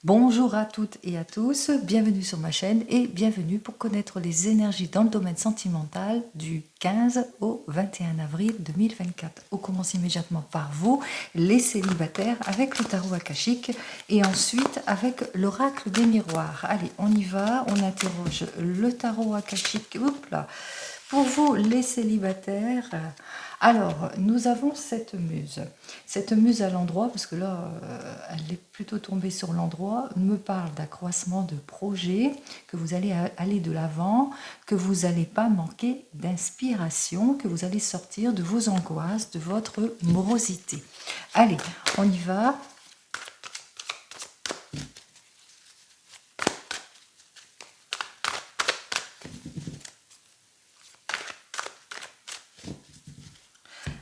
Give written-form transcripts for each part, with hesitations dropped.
Bonjour à toutes et à tous, bienvenue sur ma chaîne et bienvenue pour connaître les énergies dans le domaine sentimental du 15 au 21 avril 2024. On commence immédiatement par vous, les célibataires, avec le tarot akashique et ensuite avec l'oracle des miroirs. Allez, on y va, on interroge le tarot akashique. Oups là. Pour vous, les célibataires, alors, nous avons cette muse. Cette muse à l'endroit, parce que là, elle est plutôt tombée sur l'endroit, me parle d'accroissement de projet, que vous allez aller de l'avant, que vous n'allez pas manquer d'inspiration, que vous allez sortir de vos angoisses, de votre morosité. Allez, on y va.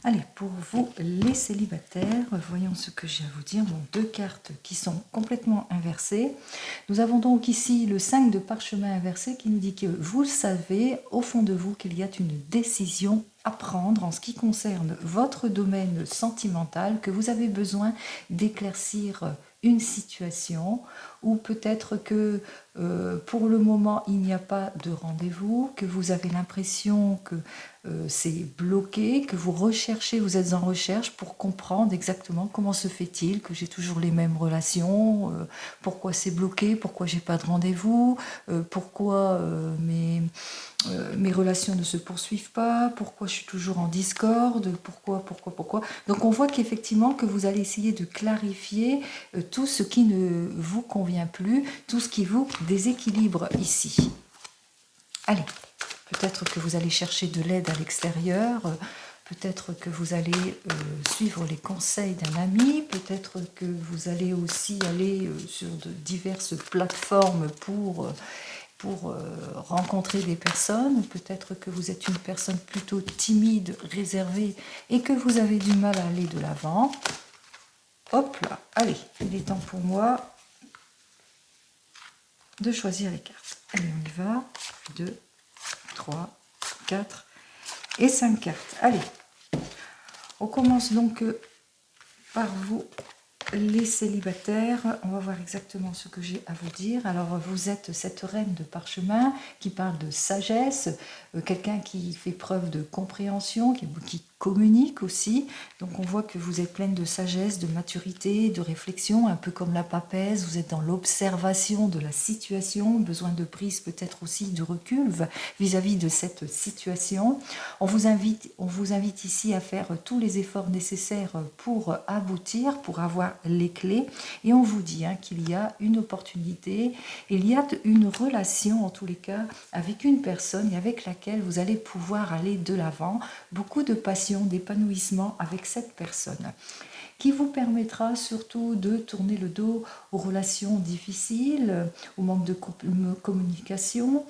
Allez, pour vous, les célibataires, voyons ce que j'ai à vous dire. Bon, deux cartes qui sont complètement inversées. Nous avons donc ici le 5 de parchemin inversé qui nous dit que vous savez, au fond de vous, qu'il y a une décision à prendre en ce qui concerne votre domaine sentimental, que vous avez besoin d'éclaircir une situation, ou peut-être que pour le moment il n'y a pas de rendez-vous, que vous avez l'impression que c'est bloqué, que vous recherchez, vous êtes en recherche pour comprendre exactement comment se fait-il que j'ai toujours les mêmes relations, pourquoi c'est bloqué, pourquoi j'ai pas de rendez-vous, pourquoi mes relations ne se poursuivent pas, pourquoi je suis toujours en discorde, pourquoi. Donc on voit qu'effectivement que vous allez essayer de clarifier tout ce qui ne vous convient plus, tout ce qui vous déséquilibre ici. Allez, peut-être que vous allez chercher de l'aide à l'extérieur, peut-être que vous allez suivre les conseils d'un ami, peut-être que vous allez aussi aller sur de diverses plateformes pour rencontrer des personnes, peut-être que vous êtes une personne plutôt timide, réservée, et que vous avez du mal à aller de l'avant. Hop là, allez, il est temps pour moi de choisir les cartes. Allez, on y va. 2, 3, 4 et 5 cartes. Allez, on commence donc par vous, les célibataires. On va voir exactement ce que j'ai à vous dire. Alors, vous êtes cette reine de parchemin qui parle de sagesse, quelqu'un qui fait preuve de compréhension, qui communique aussi. Donc, on voit que vous êtes pleine de sagesse, de maturité, de réflexion, un peu comme la papesse. Vous êtes dans l'observation de la situation, besoin de prise, peut-être aussi de recul vis-à-vis de cette situation. On vous invite ici à faire tous les efforts nécessaires pour aboutir, pour avoir les clés. Et on vous dit qu'il y a une opportunité, il y a une relation en tous les cas avec une personne et avec laquelle vous allez pouvoir aller de l'avant. Beaucoup de passion, d'épanouissement avec cette personne, qui vous permettra surtout de tourner le dos aux relations difficiles, au manque de communication,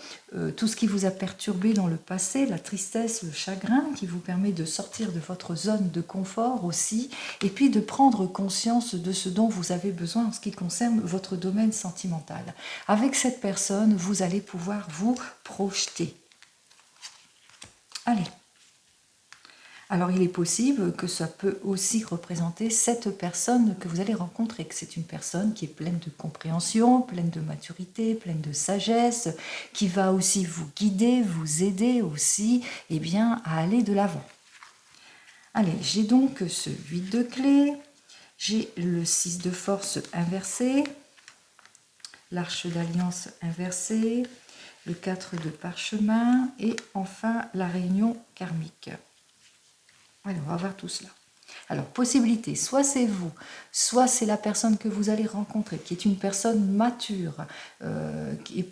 tout ce qui vous a perturbé dans le passé, la tristesse, le chagrin, qui vous permet de sortir de votre zone de confort aussi, et puis de prendre conscience de ce dont vous avez besoin en ce qui concerne votre domaine sentimental. Avec cette personne, vous allez pouvoir vous projeter. Allez. Alors il est possible que ça peut aussi représenter cette personne que vous allez rencontrer, que c'est une personne qui est pleine de compréhension, pleine de maturité, pleine de sagesse, qui va aussi vous guider, vous aider aussi à aller de l'avant. Allez, j'ai donc ce 8 de clés, j'ai le 6 de force inversé, l'arche d'alliance inversée, le 4 de parchemin et enfin la réunion karmique. Allez, on va voir tout cela. Alors, possibilité, soit c'est vous, soit c'est la personne que vous allez rencontrer, qui est une personne mature, qui est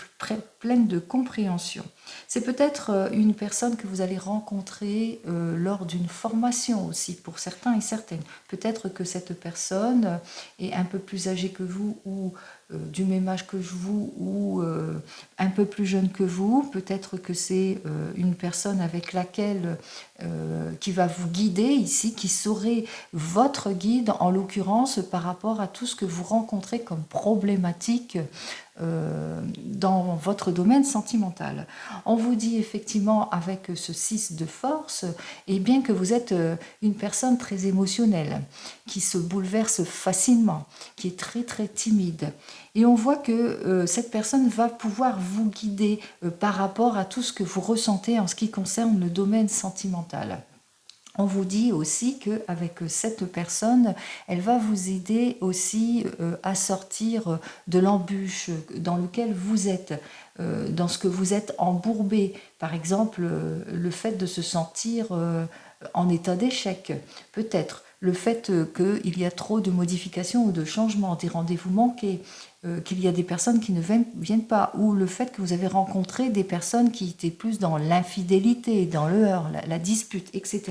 pleine de compréhension. C'est peut-être une personne que vous allez rencontrer lors d'une formation aussi, pour certains et certaines. Peut-être que cette personne est un peu plus âgée que vous ou du même âge que vous ou un peu plus jeune que vous. Peut-être que c'est une personne avec laquelle qui va vous guider ici, qui saurait votre guide en l'occurrence par rapport à tout ce que vous rencontrez comme problématique dans votre domaine sentimental. On vous dit effectivement avec ce 6 de force, et bien que vous êtes une personne très émotionnelle, qui se bouleverse facilement, qui est très très timide. Et on voit que cette personne va pouvoir vous guider par rapport à tout ce que vous ressentez en ce qui concerne le domaine sentimental. On vous dit aussi qu'avec cette personne, elle va vous aider aussi à sortir de l'embûche dans laquelle vous êtes, dans ce que vous êtes embourbé. Par exemple, le fait de se sentir en état d'échec, peut-être. Le fait qu'il y a trop de modifications ou de changements, des rendez-vous manqués, qu'il y a des personnes qui ne viennent pas, ou le fait que vous avez rencontré des personnes qui étaient plus dans l'infidélité, dans le heurt, la dispute, etc.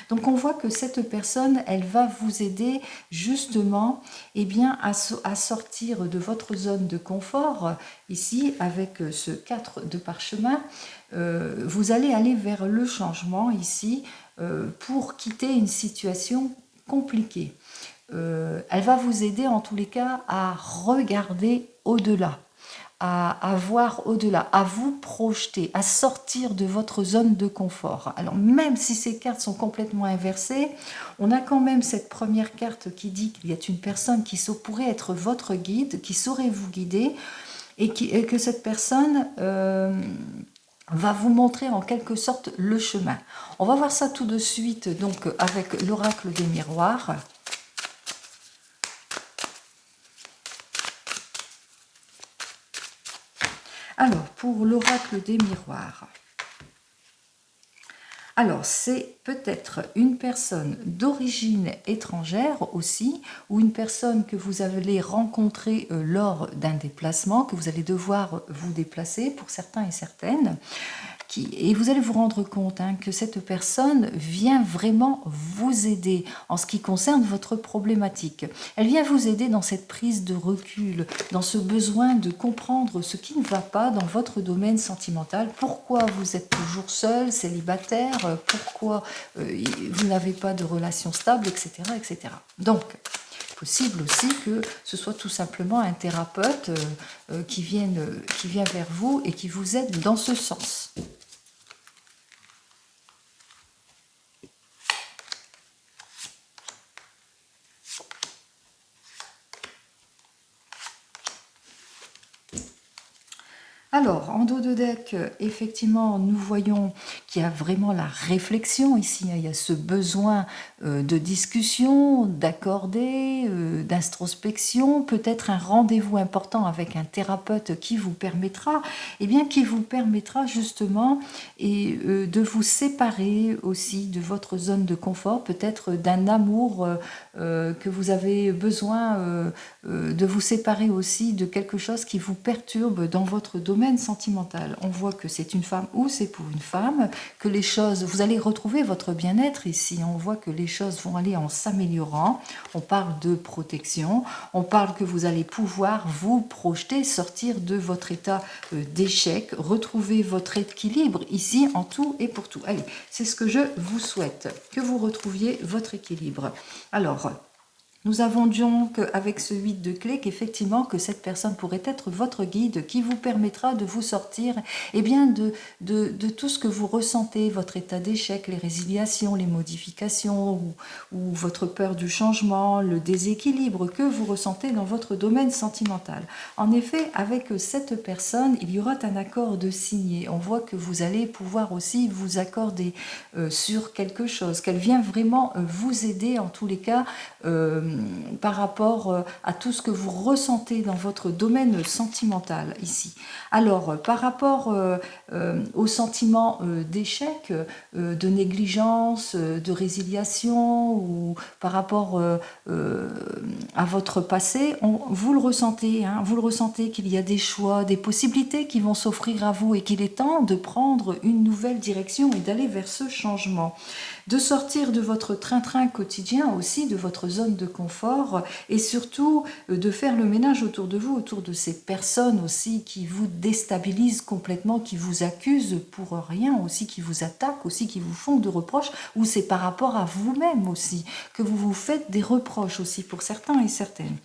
Donc on voit que cette personne, elle va vous aider justement eh bien, à sortir de votre zone de confort. Ici, avec ce 4 de parchemin, vous allez aller vers le changement ici pour quitter une situation compliquée. Elle va vous aider en tous les cas à regarder au-delà, à voir au-delà, à vous projeter, à sortir de votre zone de confort. Alors même si ces cartes sont complètement inversées, on a quand même cette première carte qui dit qu'il y a une personne qui pourrait être votre guide, qui saurait vous guider, et que cette personne va vous montrer en quelque sorte le chemin. On va voir ça tout de suite donc avec l'oracle des miroirs. Alors, pour l'oracle des miroirs, alors c'est peut-être une personne d'origine étrangère aussi, ou une personne que vous allez rencontrer lors d'un déplacement, que vous allez devoir vous déplacer pour certains et certaines. Et vous allez vous rendre compte que cette personne vient vraiment vous aider en ce qui concerne votre problématique. Elle vient vous aider dans cette prise de recul, dans ce besoin de comprendre ce qui ne va pas dans votre domaine sentimental, pourquoi vous êtes toujours seul, célibataire, pourquoi vous n'avez pas de relation stable, etc. etc. Donc, possible aussi que ce soit tout simplement un thérapeute qui vient vers vous et qui vous aide dans ce sens. Alors, en dos de deck, effectivement, nous voyons qu'il y a vraiment la réflexion ici. Il y a ce besoin de discussion, d'accorder, d'introspection, peut-être un rendez-vous important avec un thérapeute qui vous permettra, justement de vous séparer aussi de votre zone de confort, peut-être d'un amour que vous avez besoin de vous séparer aussi de quelque chose qui vous perturbe dans votre domaine sentimental. On voit que c'est une femme ou c'est pour une femme, que les choses, vous allez retrouver votre bien-être ici. On voit que les choses vont aller en s'améliorant. On parle de protection, on parle que vous allez pouvoir vous projeter, sortir de votre état d'échec, retrouver votre équilibre ici en tout et pour tout. Allez, c'est ce que je vous souhaite, que vous retrouviez votre équilibre. Alors, nous avons donc avec ce 8 de clé qu'effectivement que cette personne pourrait être votre guide qui vous permettra de vous sortir de tout ce que vous ressentez, votre état d'échec, les résiliations, les modifications ou votre peur du changement, le déséquilibre que vous ressentez dans votre domaine sentimental. En effet, avec cette personne, il y aura un accord de signé. On voit que vous allez pouvoir aussi vous accorder sur quelque chose, qu'elle vient vraiment vous aider en tous les cas par rapport à tout ce que vous ressentez dans votre domaine sentimental ici. Alors, par rapport au sentiment d'échec, de négligence, de résiliation ou par rapport à votre passé, vous le ressentez qu'il y a des choix, des possibilités qui vont s'offrir à vous et qu'il est temps de prendre une nouvelle direction et d'aller vers ce changement. De sortir de votre train-train quotidien aussi, de votre zone de confort et surtout de faire le ménage autour de vous, autour de ces personnes aussi qui vous déstabilisent complètement, qui vous accusent pour rien aussi, qui vous attaquent aussi, qui vous font de reproches, ou c'est par rapport à vous-même aussi que vous vous faites des reproches aussi pour certains et certaines.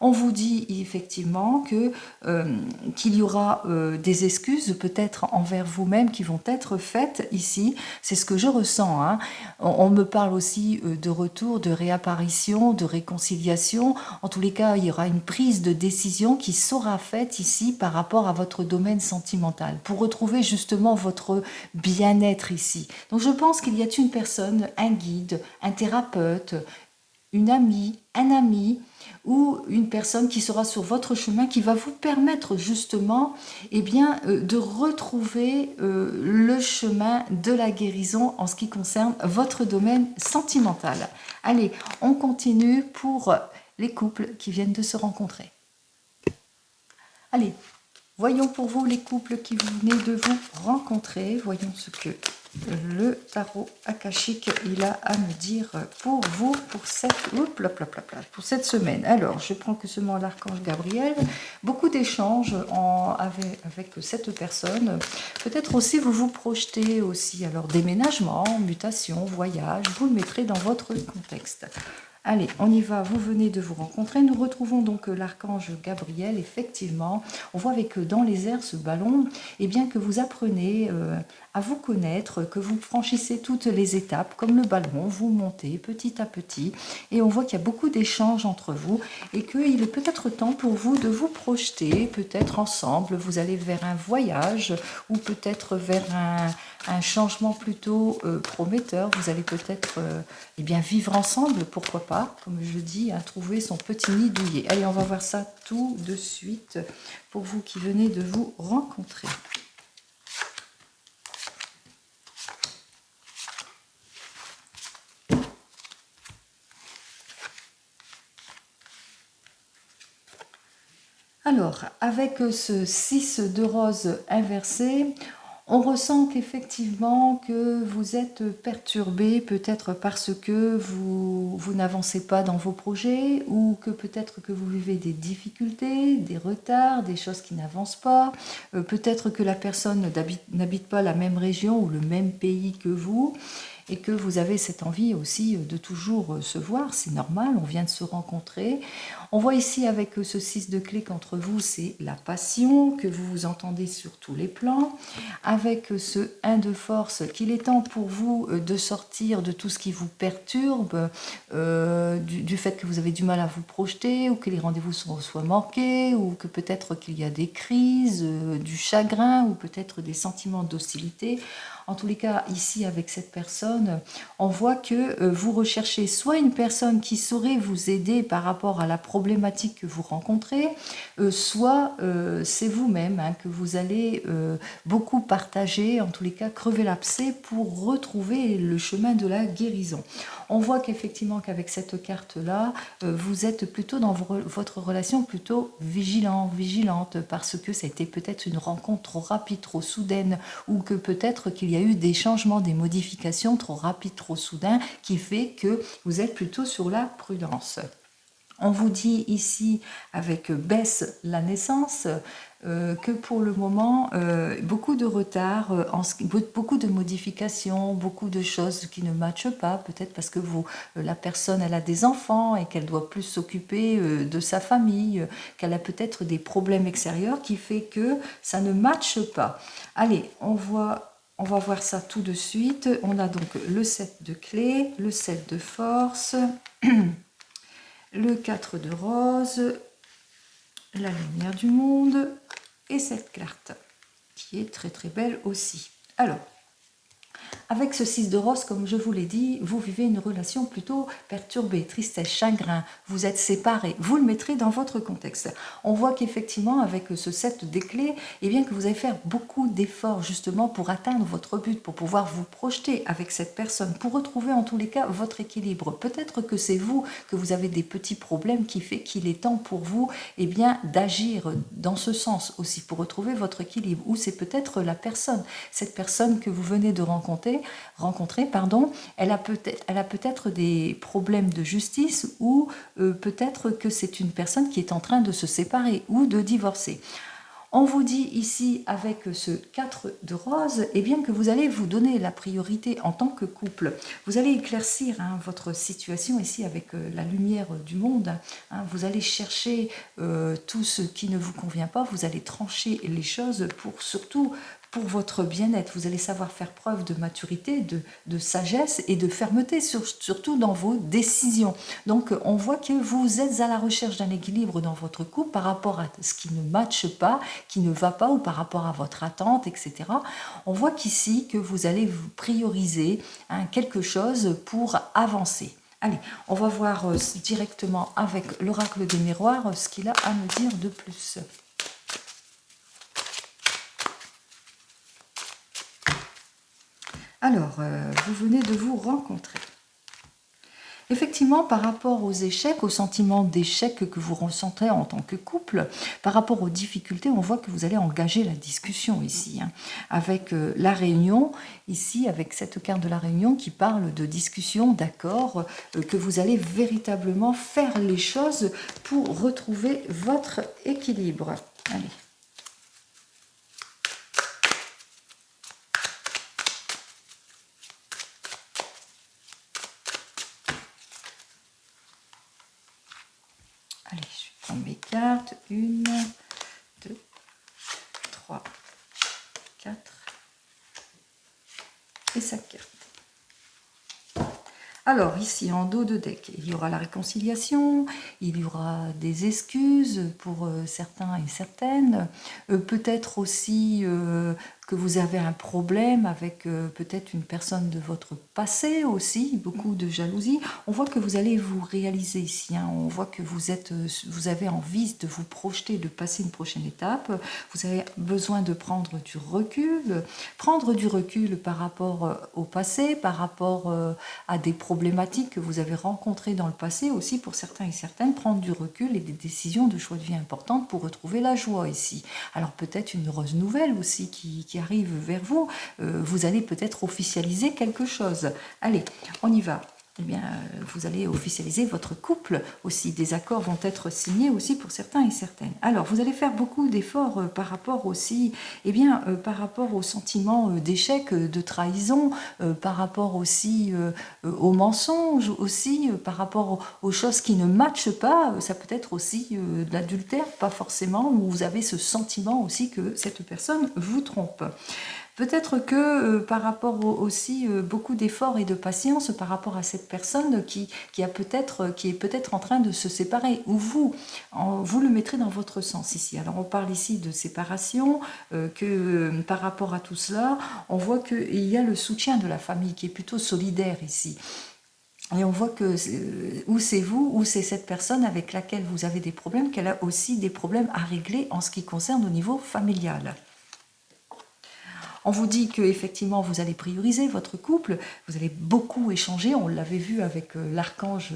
On vous dit effectivement qu'il y aura des excuses peut-être envers vous-même qui vont être faites ici. C'est ce que je ressens, hein. On me parle aussi de retour, de réapparition, de réconciliation. En tous les cas, il y aura une prise de décision qui sera faite ici par rapport à votre domaine sentimental pour retrouver justement votre bien-être ici. Donc je pense qu'il y a une personne, un guide, un thérapeute, une amie, un ami ou une personne qui sera sur votre chemin qui va vous permettre justement de retrouver le chemin de la guérison en ce qui concerne votre domaine sentimental. Allez, on continue pour les couples qui viennent de se rencontrer. Allez, voyons pour vous les couples qui venez de vous rencontrer. Voyons ce que le tarot akashique il a à me dire pour vous pour cette semaine. Alors, je prends que seulement l'archange Gabriel. Beaucoup d'échanges avec cette personne. Peut-être aussi vous vous projetez aussi. Alors, déménagement, mutation, voyage, vous le mettrez dans votre contexte. Allez, on y va, vous venez de vous rencontrer. Nous retrouvons donc l'archange Gabriel, effectivement. On voit avec dans les airs ce ballon, que vous apprenez à vous connaître, que vous franchissez toutes les étapes, comme le ballon, vous montez petit à petit. Et on voit qu'il y a beaucoup d'échanges entre vous et qu'il est peut-être temps pour vous de vous projeter, peut-être ensemble, vous allez vers un voyage ou peut-être vers un changement plutôt prometteur. Vous allez peut-être vivre ensemble, pourquoi pas, comme je dis, trouver son petit nid douillet. Allez, on va voir ça tout de suite pour vous qui venez de vous rencontrer. Alors, avec ce 6 de rose inversé, on ressent qu'effectivement que vous êtes perturbé peut-être parce que vous n'avancez pas dans vos projets ou que peut-être que vous vivez des difficultés, des retards, des choses qui n'avancent pas. Peut-être que la personne n'habite pas la même région ou le même pays que vous et que vous avez cette envie aussi de toujours se voir, c'est normal, on vient de se rencontrer. On voit ici avec ce 6 de clé qu'entre vous, c'est la passion, que vous vous entendez sur tous les plans. Avec ce 1 de force, qu'il est temps pour vous de sortir de tout ce qui vous perturbe, du fait que vous avez du mal à vous projeter, ou que les rendez-vous soient manqués, ou que peut-être qu'il y a des crises, du chagrin, ou peut-être des sentiments d'hostilité. En tous les cas, ici, avec cette personne, on voit que vous recherchez soit une personne qui saurait vous aider par rapport à la problématique que vous rencontrez, soit c'est vous-même que vous allez beaucoup partager, en tous les cas, crever l'abcès pour retrouver le chemin de la guérison. On voit qu'effectivement, qu'avec cette carte-là, vous êtes plutôt dans votre relation plutôt vigilante, parce que ça a été peut-être une rencontre trop rapide, trop soudaine, ou que peut-être qu'il y a eu des changements, des modifications trop rapides, trop soudains, qui fait que vous êtes plutôt sur la prudence. On vous dit ici, avec baisse la naissance, que pour le moment, beaucoup de retard, beaucoup de modifications, beaucoup de choses qui ne matchent pas, peut-être parce que la personne elle a des enfants et qu'elle doit plus s'occuper de sa famille, qu'elle a peut-être des problèmes extérieurs qui fait que ça ne matche pas. Allez, on va voir ça tout de suite. On a donc le 7 de clé, le 7 de force, le 4 de rose, la lumière du monde et cette carte qui est très très belle aussi. Alors, avec ce 6 de rose, comme je vous l'ai dit, vous vivez une relation plutôt perturbée, tristesse, chagrin, vous êtes séparés, vous le mettrez dans votre contexte. On voit qu'effectivement, avec ce 7 des clés, que vous allez faire beaucoup d'efforts justement pour atteindre votre but, pour pouvoir vous projeter avec cette personne, pour retrouver en tous les cas votre équilibre. Peut-être que c'est vous, que vous avez des petits problèmes qui fait qu'il est temps pour vous d'agir dans ce sens aussi, pour retrouver votre équilibre. Ou c'est peut-être la personne, cette personne que vous venez de rencontrer, elle a peut-être des problèmes de justice ou peut-être que c'est une personne qui est en train de se séparer ou de divorcer. On vous dit ici, avec ce 4 de rose, eh bien que vous allez vous donner la priorité en tant que couple. Vous allez éclaircir votre situation ici avec la lumière du monde. Vous allez chercher tout ce qui ne vous convient pas. Vous allez trancher les choses surtout pour votre bien-être. Vous allez savoir faire preuve de maturité, de sagesse et de fermeté, surtout dans vos décisions. Donc, on voit que vous êtes à la recherche d'un équilibre dans votre couple par rapport à ce qui ne matche pas, qui ne va pas, ou par rapport à votre attente, etc. On voit qu'ici, que vous allez vous prioriser quelque chose pour avancer. Allez, on va voir directement avec l'oracle des miroirs ce qu'il a à me dire de plus. Alors, vous venez de vous rencontrer. Effectivement, par rapport aux échecs, aux sentiments d'échec que vous ressentez en tant que couple, par rapport aux difficultés, on voit que vous allez engager la discussion ici, avec la réunion, ici, avec cette carte de la réunion qui parle de discussion, d'accord, que vous allez véritablement faire les choses pour retrouver votre équilibre. Allez. Allez, je vais prendre mes cartes. 1, 2, 3, 4 et 5 cartes. Alors, ici, en dos de deck, il y aura la réconciliation, il y aura des excuses pour certains et certaines, peut-être aussi que vous avez un problème avec peut-être une personne de votre passé aussi, beaucoup de jalousie. On voit que vous allez vous réaliser ici, on voit que vous avez envie de vous projeter, de passer une prochaine étape, vous avez besoin de prendre du recul par rapport au passé, par rapport à des problématiques que vous avez rencontrées dans le passé aussi pour certains et certaines, prendre du recul et des décisions de choix de vie importantes pour retrouver la joie ici. Alors peut-être une heureuse nouvelle aussi qui arrive vers vous, vous allez peut-être officialiser quelque chose. Allez, on y va. Eh bien, vous allez officialiser votre couple aussi. Des accords vont être signés aussi pour certains et certaines. Alors, vous allez faire beaucoup d'efforts par rapport aussi, par rapport au sentiment d'échec, de trahison, par rapport aussi aux mensonges, aussi par rapport aux choses qui ne matchent pas. Ça peut être aussi de l'adultère, pas forcément, où vous avez ce sentiment aussi que cette personne vous trompe. Peut-être que par rapport aussi beaucoup d'efforts et de patience par rapport à cette personne qui est peut-être en train de se séparer, ou vous le mettrez dans votre sens ici. Alors on parle ici de séparation, par rapport à tout cela, on voit qu'il y a le soutien de la famille qui est plutôt solidaire ici. Et on voit que ou c'est vous, ou c'est cette personne avec laquelle vous avez des problèmes, qu'elle a aussi des problèmes à régler en ce qui concerne au niveau familial. On vous dit que effectivement vous allez prioriser votre couple, vous allez beaucoup échanger, on l'avait vu avec l'archange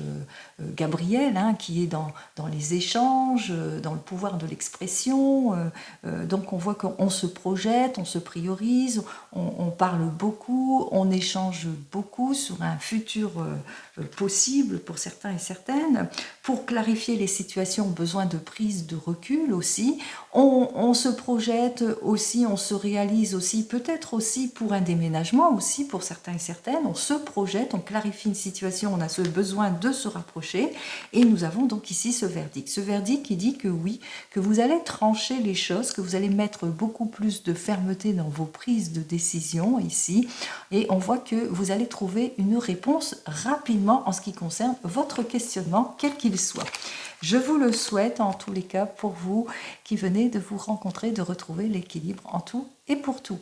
Gabriel, qui est dans les échanges, dans le pouvoir de l'expression, donc on voit qu'on se projette, on se priorise, on parle beaucoup, on échange beaucoup sur un futur possible pour certains et certaines. Pour clarifier les situations, besoin de prise de recul aussi, on se projette aussi, on se réalise aussi, peut-être aussi pour un déménagement aussi pour certains et certaines, on se projette, on clarifie une situation, on a ce besoin de se rapprocher et nous avons donc ici ce verdict qui dit que oui, que vous allez trancher les choses, que vous allez mettre beaucoup plus de fermeté dans vos prises de décision ici et on voit que vous allez trouver une réponse rapidement en ce qui concerne votre questionnement, quel qu'il soit. Je vous le souhaite en tous les cas pour vous qui venez de vous rencontrer, de retrouver l'équilibre en tout et pour tout.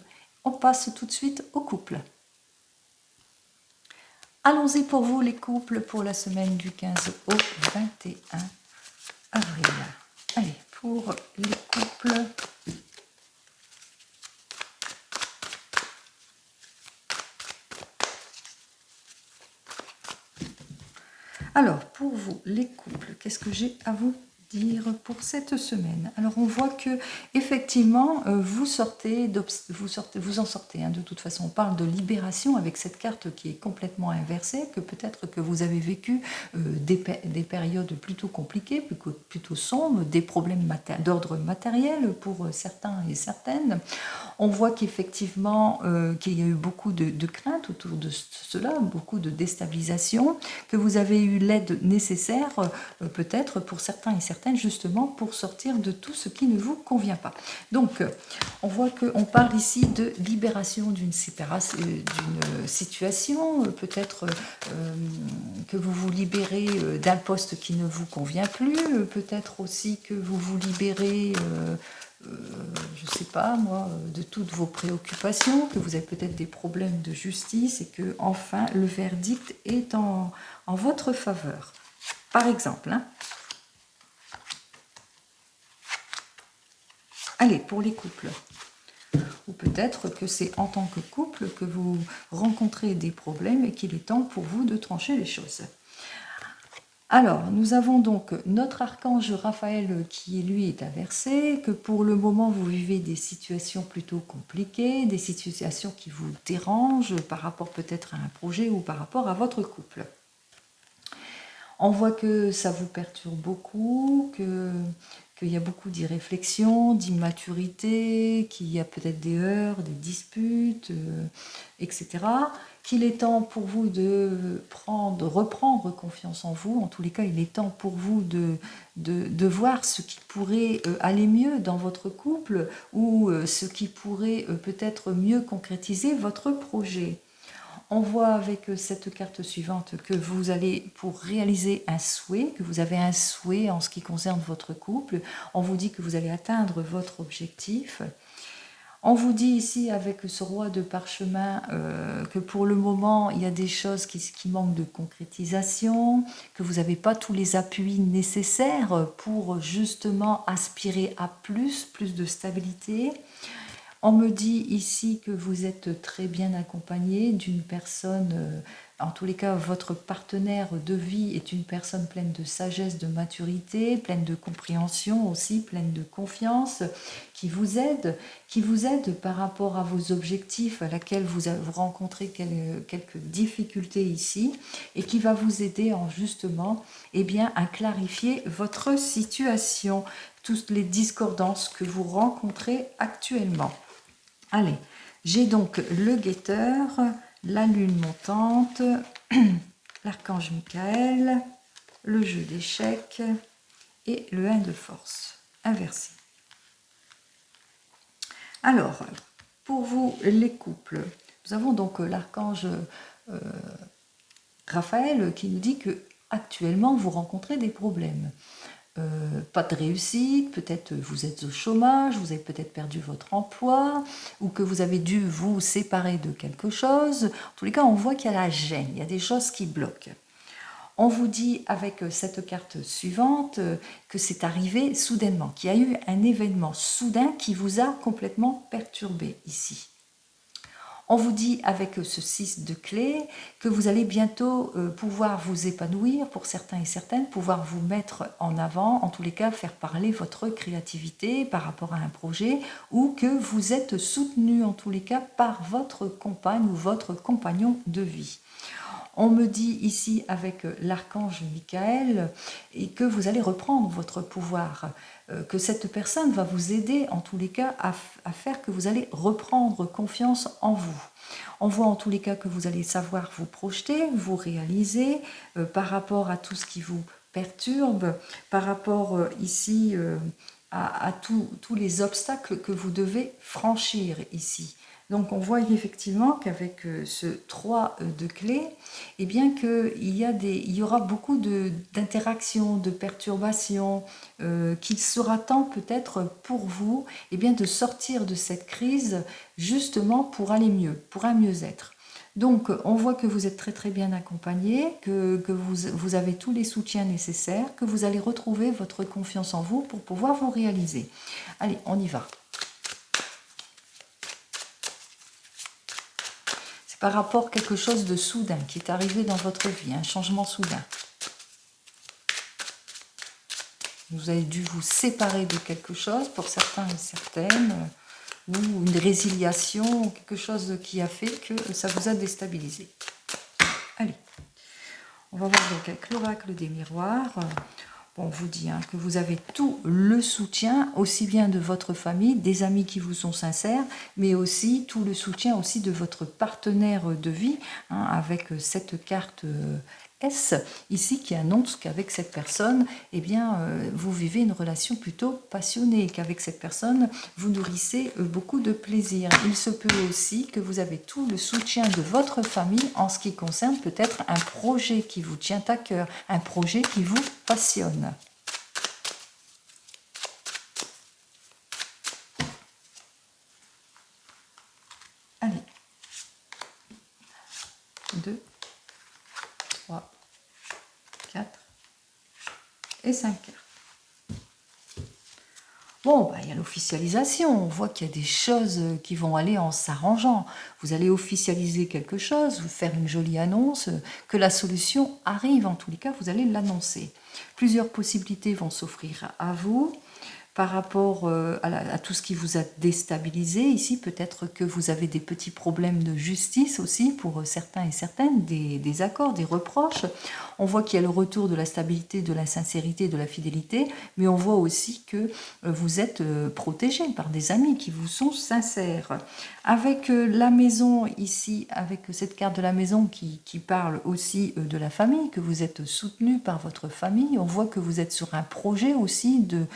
On passe tout de suite au couple. Allons-y pour vous les couples pour la semaine du 15 au 21 avril. Allez, pour les couples. Alors, pour vous les couples, qu'est-ce que j'ai à vous dire ? dire pour cette semaine? Alors on voit que effectivement vous en sortez. Hein. De toute façon, on parle de libération avec cette carte qui est complètement inversée, que peut-être que vous avez vécu des périodes plutôt compliquées, plutôt sombres, des problèmes d'ordre matériel pour certains et certaines. On voit qu'effectivement, qu'il y a eu beaucoup de craintes autour de cela, beaucoup de déstabilisation, que vous avez eu l'aide nécessaire, peut-être pour certains et certaines, justement, pour sortir de tout ce qui ne vous convient pas. Donc, on voit qu'on parle ici de libération d'une situation, peut-être que vous vous libérez d'un poste qui ne vous convient plus, peut-être aussi que vous vous libérez... je ne sais pas moi, de toutes vos préoccupations, que vous avez peut-être des problèmes de justice et que enfin le verdict est en votre faveur. Par exemple, hein. Allez, pour les couples. Ou peut-être que c'est en tant que couple que vous rencontrez des problèmes et qu'il est temps pour vous de trancher les choses. Alors, nous avons donc notre archange Raphaël qui, lui, est inversé, que pour le moment, vous vivez des situations plutôt compliquées, des situations qui vous dérangent par rapport peut-être à un projet ou par rapport à votre couple. On voit que ça vous perturbe beaucoup, qu'il y a beaucoup d'irréflexion, d'immaturité, qu'il y a peut-être des heurts, des disputes, etc. Qu'il est temps pour vous de reprendre confiance en vous. En tous les cas, il est temps pour vous de voir ce qui pourrait aller mieux dans votre couple ou ce qui pourrait peut-être mieux concrétiser votre projet. On voit avec cette carte suivante que vous allez, pour réaliser un souhait, que vous avez un souhait en ce qui concerne votre couple. On vous dit que vous allez atteindre votre objectif. On vous dit ici avec ce roi de parchemin que pour le moment, il y a des choses qui manquent de concrétisation, que vous n'avez pas tous les appuis nécessaires pour justement aspirer à plus de stabilité. On me dit ici que vous êtes très bien accompagné d'une personne, en tous les cas votre partenaire de vie est une personne pleine de sagesse, de maturité, pleine de compréhension aussi, pleine de confiance, qui vous aide par rapport à vos objectifs à laquelle vous rencontrez quelques difficultés ici et qui va vous aider en justement à clarifier votre situation, toutes les discordances que vous rencontrez actuellement. Allez, j'ai donc le guetteur, la lune montante, l'archange Michael, le jeu d'échecs et le 1 de force inversé. Alors, pour vous les couples, nous avons donc l'archange Raphaël qui nous dit que actuellement vous rencontrez des problèmes. Pas de réussite, peut-être vous êtes au chômage, vous avez peut-être perdu votre emploi, ou que vous avez dû vous séparer de quelque chose. En tous les cas, on voit qu'il y a la gêne, il y a des choses qui bloquent. On vous dit avec cette carte suivante que c'est arrivé soudainement, qu'il y a eu un événement soudain qui vous a complètement perturbé ici. On vous dit avec ce 6 de clé que vous allez bientôt pouvoir vous épanouir pour certains et certaines, pouvoir vous mettre en avant, en tous les cas faire parler votre créativité par rapport à un projet ou que vous êtes soutenu en tous les cas par votre compagne ou votre compagnon de vie. On me dit ici avec l'archange Michael et que vous allez reprendre votre pouvoir, que cette personne va vous aider en tous les cas à faire que vous allez reprendre confiance en vous. On voit en tous les cas que vous allez savoir vous projeter, vous réaliser par rapport à tout ce qui vous perturbe, par rapport ici à tous les obstacles que vous devez franchir ici. Donc on voit effectivement qu'avec ce 3 de clé, eh bien qu'il y aura beaucoup d'interactions, de perturbations, qu'il sera temps peut-être pour vous de sortir de cette crise justement pour aller mieux, pour un mieux-être. Donc on voit que vous êtes très très bien accompagné, que vous avez tous les soutiens nécessaires, que vous allez retrouver votre confiance en vous pour pouvoir vous réaliser. Allez, on y va. Par rapport à quelque chose de soudain qui est arrivé dans votre vie, un changement soudain. Vous avez dû vous séparer de quelque chose, pour certains et certaines, ou une résiliation, quelque chose qui a fait que ça vous a déstabilisé. Allez, on va voir donc avec l'oracle des miroirs. Bon, on vous dit que vous avez tout le soutien, aussi bien de votre famille, des amis qui vous sont sincères, mais aussi tout le soutien aussi de votre partenaire de vie, avec cette carte S ici qui annonce qu'avec cette personne, eh bien, vous vivez une relation plutôt passionnée, qu'avec cette personne, vous nourrissez beaucoup de plaisir. Il se peut aussi que vous avez tout le soutien de votre famille en ce qui concerne peut-être un projet qui vous tient à cœur, un projet qui vous passionne. Allez, 2, 3, 4 et 5 cartes. Bon, il y a l'officialisation. On voit qu'il y a des choses qui vont aller en s'arrangeant. Vous allez officialiser quelque chose, vous faire une jolie annonce, que la solution arrive. En tous les cas, vous allez l'annoncer. Plusieurs possibilités vont s'offrir à vous. Par rapport à tout ce qui vous a déstabilisé, ici, peut-être que vous avez des petits problèmes de justice aussi, pour certains et certaines, des accords, des reproches. On voit qu'il y a le retour de la stabilité, de la sincérité, de la fidélité, mais on voit aussi que vous êtes protégé par des amis qui vous sont sincères. Avec la maison ici, avec cette carte de la maison qui parle aussi de la famille, que vous êtes soutenu par votre famille, on voit que vous êtes sur un projet aussi de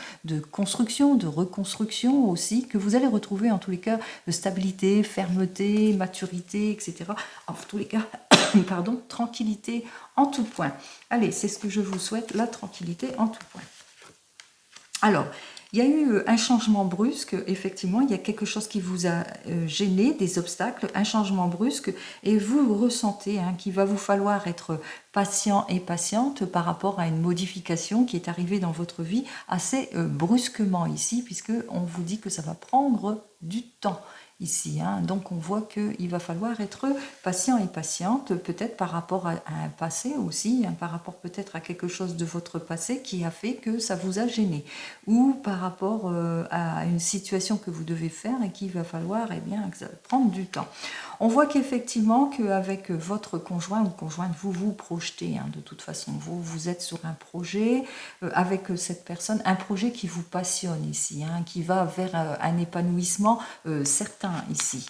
construction, de reconstruction aussi, que vous allez retrouver en tous les cas de stabilité, fermeté, maturité, etc. En tous les cas, pardon, tranquillité en tout point. Allez, c'est ce que je vous souhaite, la tranquillité en tout point. Alors, il y a eu un changement brusque, effectivement, il y a quelque chose qui vous a gêné, des obstacles, un changement brusque, et vous ressentez qu'il va vous falloir être patient et patiente par rapport à une modification qui est arrivée dans votre vie assez brusquement ici, puisque on vous dit que ça va prendre du temps ici. Donc on voit qu'il va falloir être patient et patiente, peut-être par rapport à un passé aussi, par rapport peut-être à quelque chose de votre passé qui a fait que ça vous a gêné, ou par rapport à une situation que vous devez faire et qu'il va falloir que ça va prendre du temps. On voit qu'effectivement qu'avec votre conjoint ou conjointe, vous vous projetez, de toute façon, vous êtes sur un projet avec cette personne, un projet qui vous passionne ici, qui va vers un épanouissement certain ici.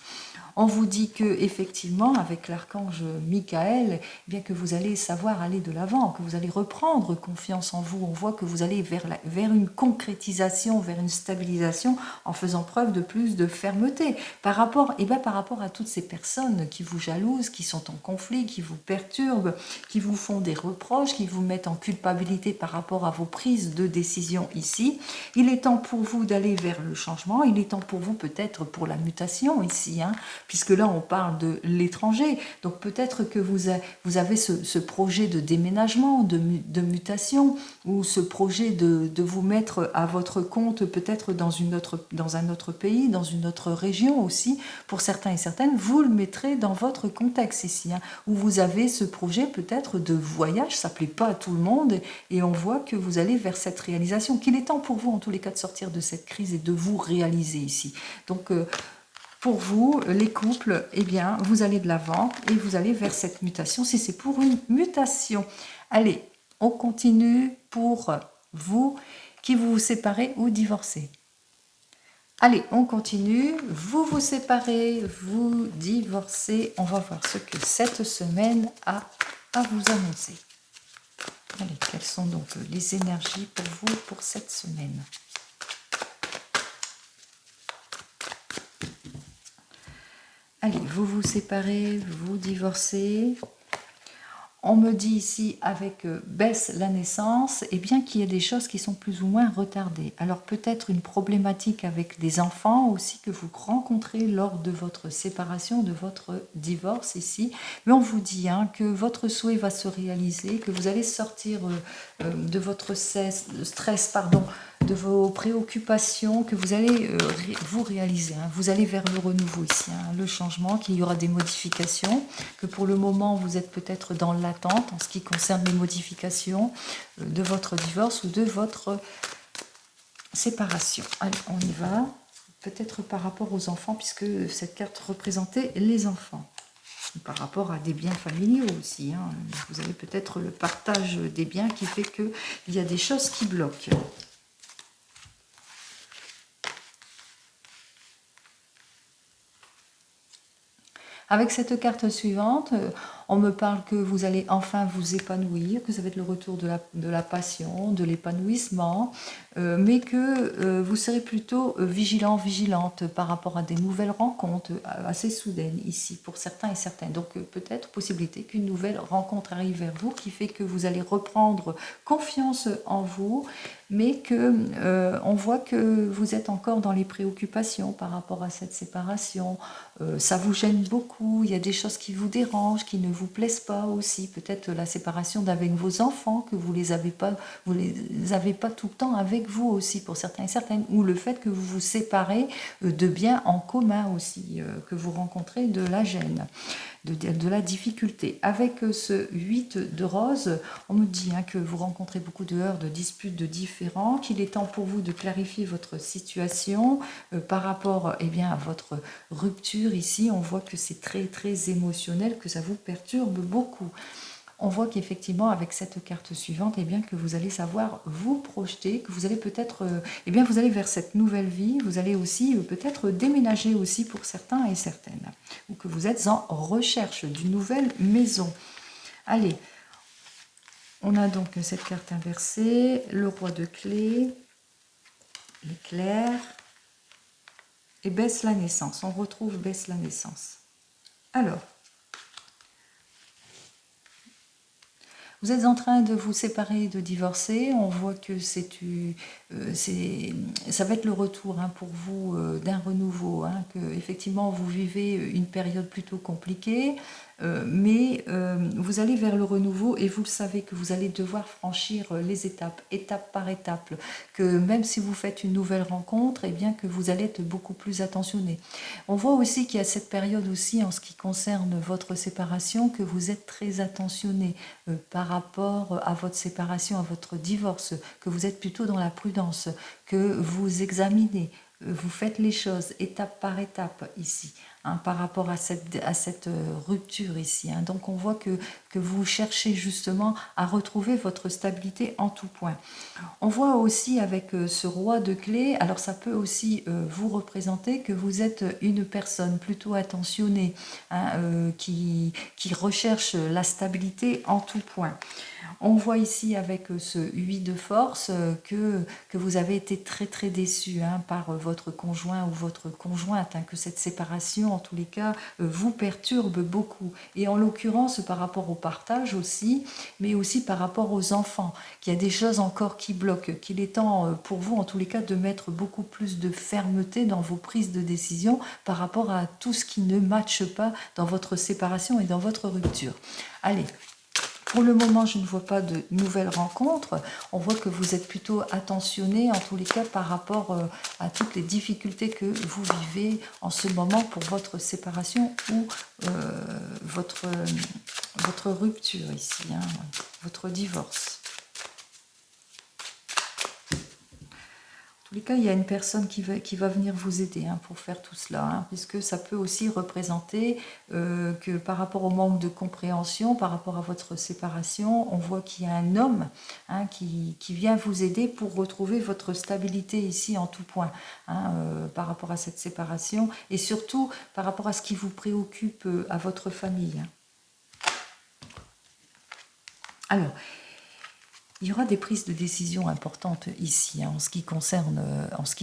On vous dit que effectivement, avec l'archange Michael, bien que vous allez savoir aller de l'avant, que vous allez reprendre confiance en vous. On voit que vous allez vers une concrétisation, vers une stabilisation, en faisant preuve de plus de fermeté par rapport à toutes ces personnes qui vous jalousent, qui sont en conflit, qui vous perturbent, qui vous font des reproches, qui vous mettent en culpabilité par rapport à vos prises de décision ici. Il est temps pour vous d'aller vers le changement. Il est temps pour vous peut-être pour la mutation ici, puisque là on parle de l'étranger, donc peut-être que vous avez ce projet de déménagement, de mutation, ou ce projet de vous mettre à votre compte peut-être dans un autre pays, dans une autre région aussi. Pour certains et certaines, vous le mettrez dans votre contexte ici, où vous avez ce projet peut-être de voyage, ça ne plaît pas à tout le monde, et on voit que vous allez vers cette réalisation, qu'il est temps pour vous en tous les cas de sortir de cette crise et de vous réaliser ici. Donc pour vous, les couples, vous allez de l'avant et vous allez vers cette mutation, si c'est pour une mutation. Allez, on continue pour vous qui vous séparez ou divorcez. Allez, on continue. Vous vous séparez, vous divorcez. On va voir ce que cette semaine a à vous annoncer. Allez, quelles sont donc les énergies pour vous pour cette semaine ? Allez, vous vous séparez, vous divorcez. On me dit ici, avec baisse la naissance, qu'il y a des choses qui sont plus ou moins retardées. Alors peut-être une problématique avec des enfants aussi que vous rencontrez lors de votre séparation, de votre divorce ici. Mais on vous dit que votre souhait va se réaliser, que vous allez sortir de votre stress, de vos préoccupations que vous allez vous réaliser. Hein. Vous allez vers le renouveau ici, hein, le changement, qu'il y aura des modifications, que pour le moment vous êtes peut-être dans l'attente en ce qui concerne les modifications de votre divorce ou de votre séparation. Allez, on y va. Peut-être par rapport aux enfants, puisque cette carte représentait les enfants. Par rapport à des biens familiaux aussi. Hein. Vous avez peut-être le partage des biens qui fait qu'il y a des choses qui bloquent. Avec cette carte suivante, on me parle que vous allez enfin vous épanouir, que ça va être le retour de la passion, de l'épanouissement, mais que vous serez plutôt vigilant, vigilante par rapport à des nouvelles rencontres assez soudaines ici pour certains et certaines. Donc peut-être possibilité qu'une nouvelle rencontre arrive vers vous qui fait que vous allez reprendre confiance en vous, mais que on voit que vous êtes encore dans les préoccupations par rapport à cette séparation. Ça vous gêne beaucoup, il y a des choses qui vous dérangent, qui ne vous plaisent pas aussi. Peut-être la séparation d'avec vos enfants, que vous les avez pas tout le temps avec vous aussi pour certains et certaines, ou le fait que vous vous séparez de biens en commun aussi, que vous rencontrez de la gêne. De la difficulté. Avec ce 8 de rose, on me dit que vous rencontrez beaucoup de heurts, de disputes, de différends, qu'il est temps pour vous de clarifier votre situation par rapport à votre rupture. Ici, on voit que c'est très très émotionnel, que ça vous perturbe beaucoup. On voit qu'effectivement, avec cette carte suivante, que vous allez savoir vous projeter, que vous allez peut-être, vous allez vers cette nouvelle vie, vous allez aussi peut-être déménager aussi pour certains et certaines, ou que vous êtes en recherche d'une nouvelle maison. Allez, on a donc cette carte inversée, le roi de clés, l'éclair, et baisse la naissance. On retrouve baisse la naissance. Alors, vous êtes en train de vous séparer, de divorcer. On voit que ça va être le retour pour vous d'un renouveau. Que effectivement vous vivez une période plutôt compliquée, mais vous allez vers le renouveau et vous le savez que vous allez devoir franchir les étapes, étape par étape. Que même si vous faites une nouvelle rencontre, que vous allez être beaucoup plus attentionné. On voit aussi qu'il y a cette période aussi en ce qui concerne votre séparation, que vous êtes très attentionné par rapport à votre séparation, à votre divorce, que vous êtes plutôt dans la prudence, que vous examinez, vous faites les choses étape par étape ici, par rapport à cette rupture ici. Donc on voit que vous cherchez justement à retrouver votre stabilité en tout point. On voit aussi avec ce roi de clés, alors ça peut aussi vous représenter que vous êtes une personne plutôt attentionnée, qui recherche la stabilité en tout point. On voit ici avec ce 8 de force que vous avez été très très déçu par votre conjoint ou votre conjointe, que cette séparation en tous les cas vous perturbe beaucoup. Et en l'occurrence par rapport au partage aussi, mais aussi par rapport aux enfants, qu'il y a des choses encore qui bloquent, qu'il est temps pour vous en tous les cas de mettre beaucoup plus de fermeté dans vos prises de décision par rapport à tout ce qui ne matche pas dans votre séparation et dans votre rupture. Allez. Pour le moment, je ne vois pas de nouvelles rencontres. On voit que vous êtes plutôt attentionné, en tous les cas, par rapport à toutes les difficultés que vous vivez en ce moment pour votre séparation ou votre rupture ici, votre divorce. En tous les cas, il y a une personne qui va venir vous aider pour faire tout cela, puisque ça peut aussi représenter que par rapport au manque de compréhension, par rapport à votre séparation, on voit qu'il y a un homme qui vient vous aider pour retrouver votre stabilité ici en tout point, par rapport à cette séparation, et surtout par rapport à ce qui vous préoccupe à votre famille. Alors, il y aura des prises de décision importantes ici, en ce qui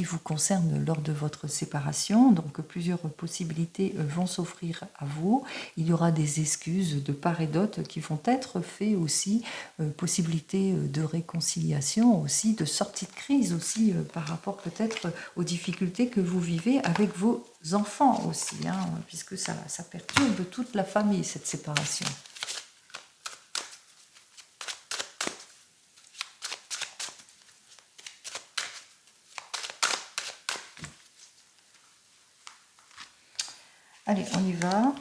vous concerne lors de votre séparation. Donc plusieurs possibilités vont s'offrir à vous. Il y aura des excuses de part et d'autre qui vont être faites aussi, possibilité de réconciliation aussi, de sortie de crise aussi, par rapport peut-être aux difficultés que vous vivez avec vos enfants aussi, puisque ça perturbe toute la famille, cette séparation. Allez, on y va.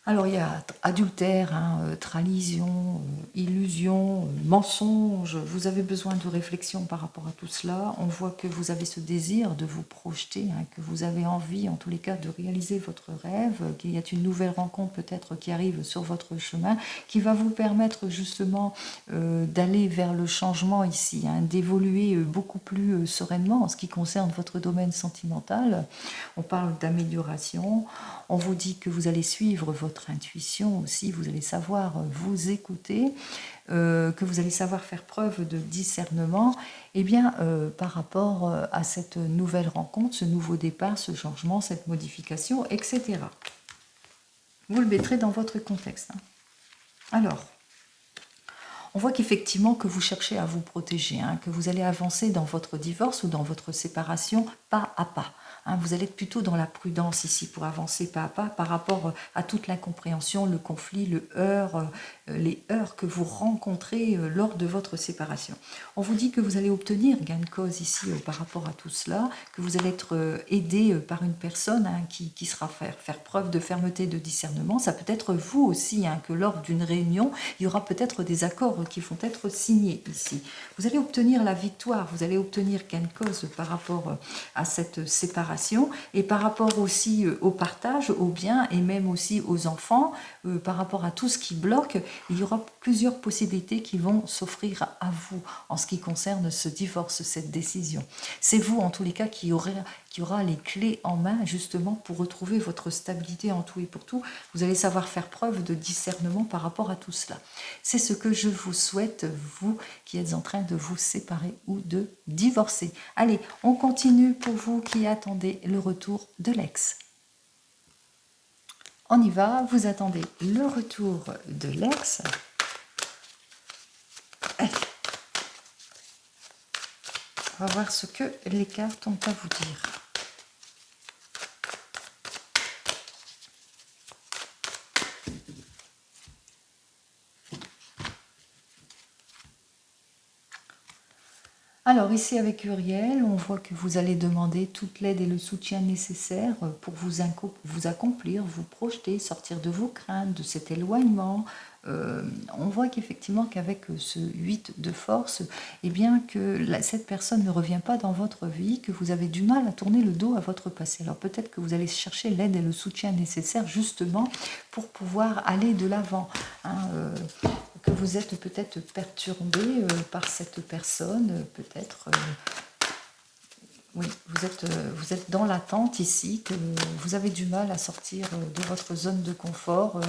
Alors, il y a adultère, hein, trahison, illusion, mensonge. Vous avez besoin de réflexion par rapport à tout cela. On voit que vous avez ce désir de vous projeter, hein, que vous avez envie, en tous les cas, de réaliser votre rêve, qu'il y a une nouvelle rencontre peut-être qui arrive sur votre chemin, qui va vous permettre justement d'aller vers le changement ici, hein, d'évoluer beaucoup plus sereinement en ce qui concerne votre domaine sentimental. On parle d'amélioration. On vous dit que vous allez suivre votre intuition aussi, vous allez savoir vous écouter, que vous allez savoir faire preuve de discernement, et bien par rapport à cette nouvelle rencontre, ce nouveau départ, ce changement, cette modification, etc. Vous le mettrez dans votre contexte. Hein. Alors, on voit qu'effectivement que vous cherchez à vous protéger, hein, que vous allez avancer dans votre divorce ou dans votre séparation pas à pas. Hein, vous allez être plutôt dans la prudence ici pour avancer pas à pas par rapport à toute l'incompréhension, le conflit, les heurts que vous rencontrez lors de votre séparation. On vous dit que vous allez obtenir gain de cause ici par rapport à tout cela, que vous allez être aidé par une personne hein, qui sera faire preuve de fermeté, de discernement. Ça peut être vous aussi, hein, que lors d'une réunion, il y aura peut-être des accords qui vont être signés ici. Vous allez obtenir la victoire, vous allez obtenir gain de cause par rapport à cette séparation et par rapport aussi au partage, aux biens et même aussi aux enfants, par rapport à tout ce qui bloque, il y aura plusieurs possibilités qui vont s'offrir à vous en ce qui concerne ce divorce, cette décision. C'est vous en tous les cas qui aura les clés en main justement pour retrouver votre stabilité en tout et pour tout. Vous allez savoir faire preuve de discernement par rapport à tout cela. C'est ce que je vous souhaite, vous qui êtes en train de vous séparer ou de divorcer. Allez, on continue pour vous qui attendez le retour de l'ex. On y va, vous attendez le retour de l'ex. Allez. On va voir ce que les cartes ont à vous dire. Alors ici avec Uriel, on voit que vous allez demander toute l'aide et le soutien nécessaires pour vous accomplir, vous projeter, sortir de vos craintes, de cet éloignement. On voit qu'effectivement qu'avec ce 8 de force, eh bien que cette personne ne revient pas dans votre vie, que vous avez du mal à tourner le dos à votre passé. Alors peut-être que vous allez chercher l'aide et le soutien nécessaires justement pour pouvoir aller de l'avant. Hein, que vous êtes peut-être perturbé par cette personne, peut-être, oui, vous êtes dans l'attente ici, que vous avez du mal à sortir de votre zone de confort,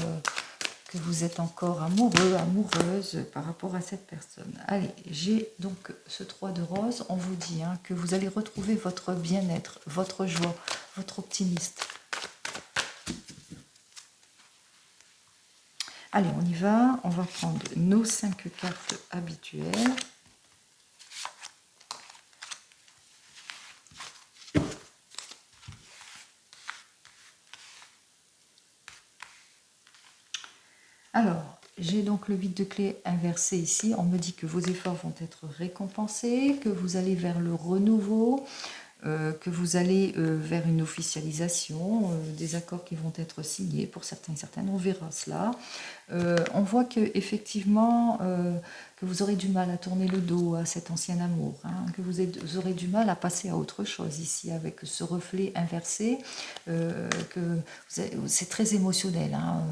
que vous êtes encore amoureux, amoureuse par rapport à cette personne. Allez, j'ai donc ce 3 de rose, on vous dit hein, que vous allez retrouver votre bien-être, votre joie, votre optimisme. Allez, on y va. On va prendre nos 5 cartes habituelles. Alors, j'ai donc le 8 de clé inversé ici. On me dit que vos efforts vont être récompensés, que vous allez vers le renouveau, que vous allez vers une officialisation, des accords qui vont être signés pour certains et certaines, on verra cela. On voit que effectivement que vous aurez du mal à tourner le dos à cet ancien amour, hein, que vous aurez du mal à passer à autre chose ici avec ce reflet inversé, que c'est très émotionnel, hein,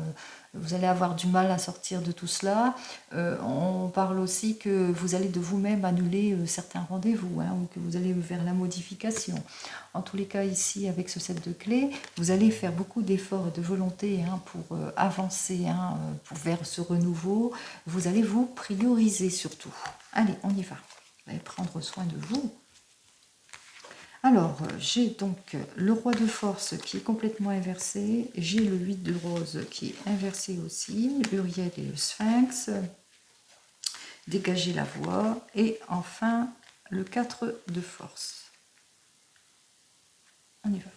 vous allez avoir du mal à sortir de tout cela. On parle aussi que vous allez de vous-même annuler certains rendez-vous, hein, ou que vous allez vers la modification. En tous les cas, ici, avec ce set de clés, vous allez faire beaucoup d'efforts et de volonté hein, pour avancer hein, vers ce renouveau. Vous allez vous prioriser surtout. Allez, on y va. Vous allez prendre soin de vous. Alors, j'ai donc le roi de force qui est complètement inversé. J'ai le 8 de rose qui est inversé aussi. Uriel et le sphinx. Dégager la voie. Et enfin, le 4 de force. On y va.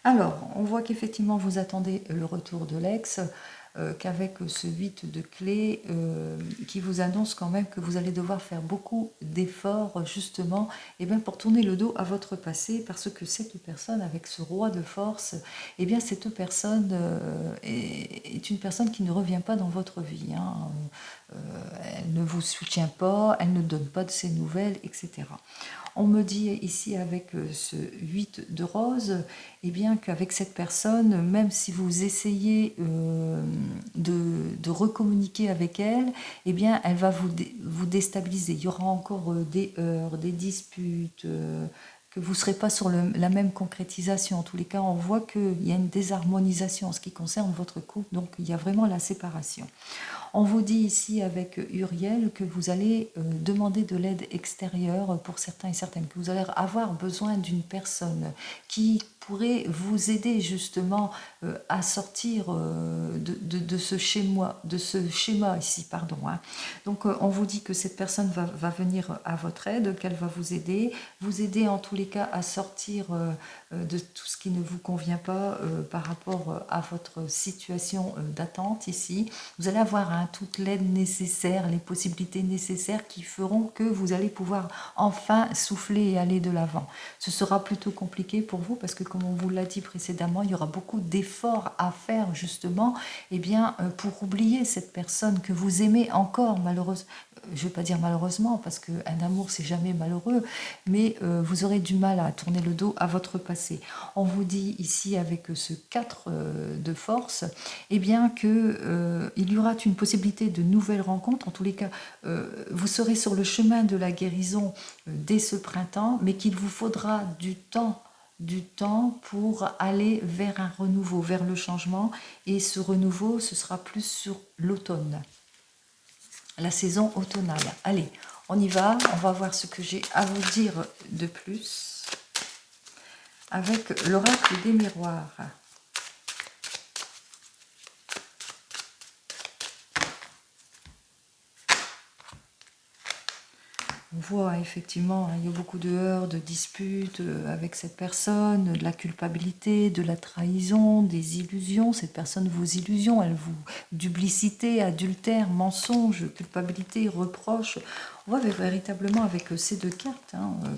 Alors, on voit qu'effectivement, vous attendez le retour de l'ex. qu'avec ce 8 de clé qui vous annonce quand même que vous allez devoir faire beaucoup d'efforts justement et bien pour tourner le dos à votre passé, parce que cette personne avec ce roi de force, et bien cette personne est une personne qui ne revient pas dans votre vie, hein. Elle ne vous soutient pas, elle ne donne pas de ses nouvelles, etc. On me dit ici avec ce 8 de rose, eh bien qu'avec cette personne, même si vous essayez de recommuniquer avec elle, eh bien elle va vous déstabiliser. Il y aura encore des heurts, des disputes, que vous ne serez pas sur la même concrétisation. En tous les cas, on voit qu'il y a une désharmonisation en ce qui concerne votre couple, donc il y a vraiment la séparation. On vous dit ici avec Uriel que vous allez demander de l'aide extérieure pour certains et certaines, que vous allez avoir besoin d'une personne qui pourrait vous aider justement à sortir de ce schéma ici, pardon, hein. Donc on vous dit que cette personne va venir à votre aide, qu'elle va vous aider en tous les cas à sortir de tout ce qui ne vous convient pas par rapport à votre situation d'attente ici. Vous allez avoir toute l'aide nécessaire, les possibilités nécessaires qui feront que vous allez pouvoir enfin souffler et aller de l'avant. Ce sera plutôt compliqué pour vous parce que comme on vous l'a dit précédemment, il y aura beaucoup d'efforts à faire justement pour oublier cette personne que vous aimez encore malheureusement. Je ne vais pas dire malheureusement parce qu'un amour c'est jamais malheureux, mais vous aurez du mal à tourner le dos à votre passé. On vous dit ici avec ce 4 de force, eh bien que il y aura une possibilité de nouvelles rencontres. En tous les cas, vous serez sur le chemin de la guérison dès ce printemps, mais qu'il vous faudra du temps pour aller vers un renouveau, vers le changement. Et ce renouveau, ce sera plus sur l'automne, la saison automnale. Allez, on y va. On va voir ce que j'ai à vous dire de plus avec l'oracle des miroirs. On voit effectivement, il y a beaucoup de heurts, de disputes avec cette personne, de la culpabilité, de la trahison, des illusions. Cette personne vous illusion, elle vous duplicité, adultère, mensonge, culpabilité, reproche. On voit véritablement avec ces deux cartes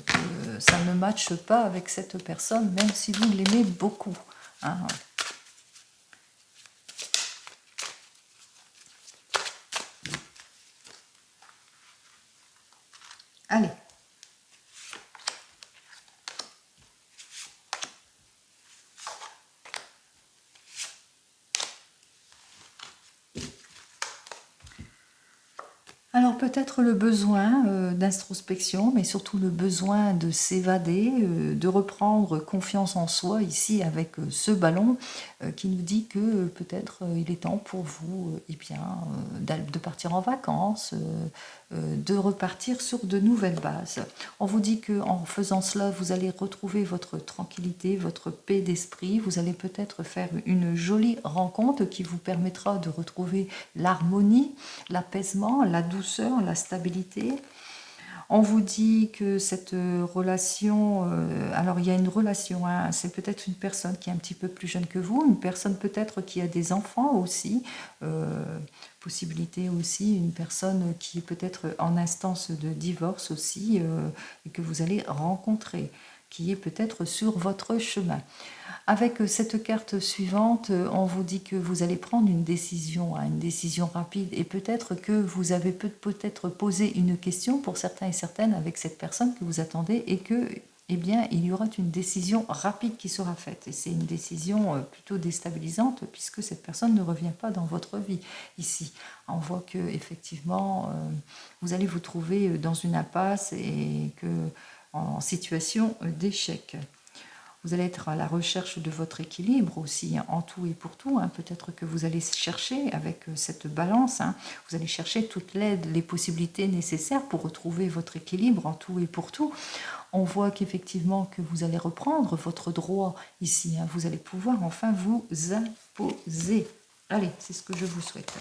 que ça ne matche pas avec cette personne, même si vous l'aimez beaucoup, hein. Allez. Alors peut-être le besoin d'introspection, mais surtout le besoin de s'évader, de reprendre confiance en soi ici avec ce ballon qui nous dit que peut-être il est temps pour vous de partir en vacances, de repartir sur de nouvelles bases. On vous dit qu'en faisant cela, vous allez retrouver votre tranquillité, votre paix d'esprit. Vous allez peut-être faire une jolie rencontre qui vous permettra de retrouver l'harmonie, l'apaisement, la douceur, la stabilité. On vous dit que cette relation, alors il y a une relation, hein, c'est peut-être une personne qui est un petit peu plus jeune que vous, une personne peut-être qui a des enfants aussi, possibilité aussi, une personne qui est peut-être en instance de divorce aussi, et que vous allez rencontrer, qui est peut-être sur votre chemin. Avec cette carte suivante, on vous dit que vous allez prendre une décision rapide, et peut-être que vous avez peut-être posé une question pour certains et certaines avec cette personne que vous attendez et que il y aura une décision rapide qui sera faite. Et c'est une décision plutôt déstabilisante puisque cette personne ne revient pas dans votre vie ici. On voit que effectivement, vous allez vous trouver dans une impasse et en situation d'échec. Vous allez être à la recherche de votre équilibre aussi, hein, en tout et pour tout. Hein. Peut-être que vous allez chercher avec cette balance, hein, vous allez chercher toute l'aide, les possibilités nécessaires pour retrouver votre équilibre en tout et pour tout. On voit qu'effectivement que vous allez reprendre votre droit ici. Hein. Vous allez pouvoir enfin vous imposer. Allez, c'est ce que je vous souhaite.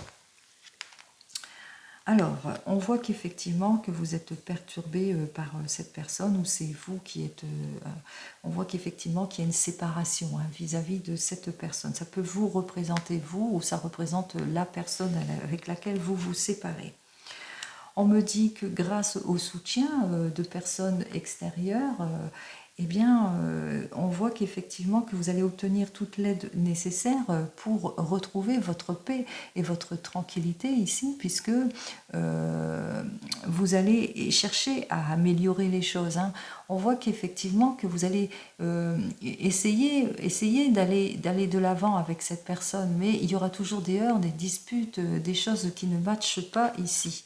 Alors, on voit qu'effectivement, que vous êtes perturbé par cette personne, ou c'est vous qui êtes... on voit qu'effectivement qu'il y a une séparation hein, vis-à-vis de cette personne. Ça peut vous représenter vous, ou ça représente la personne avec laquelle vous vous séparez. On me dit que grâce au soutien de personnes extérieures, eh bien, on voit qu'effectivement que vous allez obtenir toute l'aide nécessaire pour retrouver votre paix et votre tranquillité ici, puisque vous allez chercher à améliorer les choses. Hein. On voit qu'effectivement que vous allez essayer d'aller de l'avant avec cette personne, mais il y aura toujours des heurts, des disputes, des choses qui ne matchent pas ici.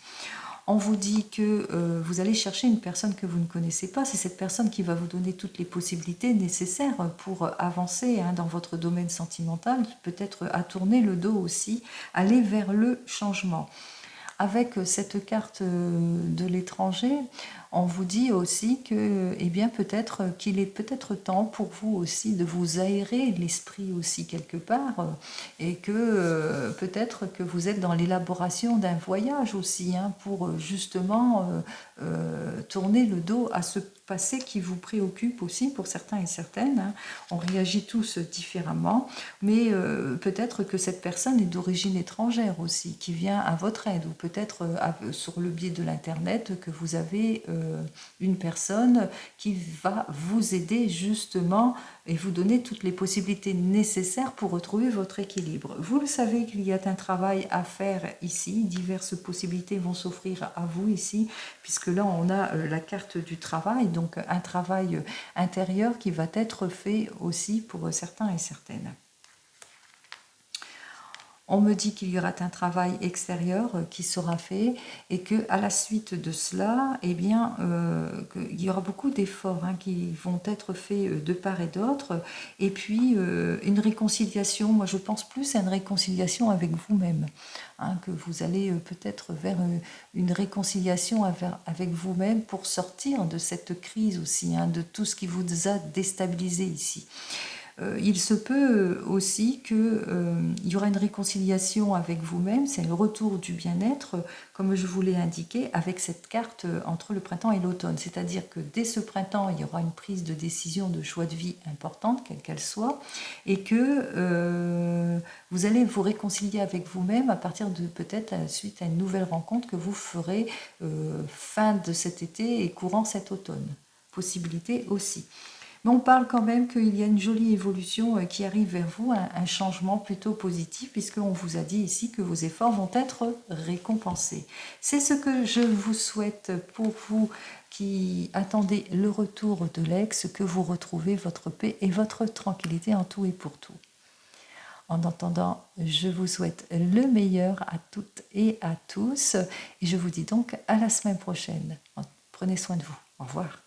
On vous dit que vous allez chercher une personne que vous ne connaissez pas. C'est cette personne qui va vous donner toutes les possibilités nécessaires pour avancer hein, dans votre domaine sentimental, peut-être à tourner le dos aussi, aller vers le changement. Avec cette carte de l'étranger, on vous dit aussi que, eh bien, peut-être qu'il est peut-être temps pour vous aussi de vous aérer l'esprit aussi quelque part, et que peut-être que vous êtes dans l'élaboration d'un voyage aussi, hein, pour justement tourner le dos à ce passé qui vous préoccupe aussi pour certains et certaines. Hein. On réagit tous différemment, mais peut-être que cette personne est d'origine étrangère aussi, qui vient à votre aide, ou peut-être sur le biais de l'Internet que vous avez une personne qui va vous aider justement et vous donner toutes les possibilités nécessaires pour retrouver votre équilibre. Vous le savez qu'il y a un travail à faire ici, diverses possibilités vont s'offrir à vous ici, puisque là on a la carte du travail, donc un travail intérieur qui va être fait aussi pour certains et certaines. On me dit qu'il y aura un travail extérieur qui sera fait et que à la suite de cela, eh bien, il y aura beaucoup d'efforts hein, qui vont être faits de part et d'autre. Et puis, une réconciliation, moi je pense plus à une réconciliation avec vous-même. Hein, que vous allez peut-être vers une réconciliation avec vous-même pour sortir de cette crise aussi, hein, de tout ce qui vous a déstabilisé ici. Il se peut aussi qu'il y aura une réconciliation avec vous-même, c'est le retour du bien-être, comme je vous l'ai indiqué, avec cette carte entre le printemps et l'automne. C'est-à-dire que dès ce printemps, il y aura une prise de décision, de choix de vie importante, quelle qu'elle soit, et que vous allez vous réconcilier avec vous-même à partir de peut-être suite à une nouvelle rencontre que vous ferez fin de cet été et courant cet automne. Possibilité aussi. Mais on parle quand même qu'il y a une jolie évolution qui arrive vers vous, un changement plutôt positif, puisqu'on vous a dit ici que vos efforts vont être récompensés. C'est ce que je vous souhaite pour vous qui attendez le retour de l'ex, que vous retrouvez votre paix et votre tranquillité en tout et pour tout. En attendant, je vous souhaite le meilleur à toutes et à tous, et je vous dis donc à la semaine prochaine. Prenez soin de vous. Au revoir.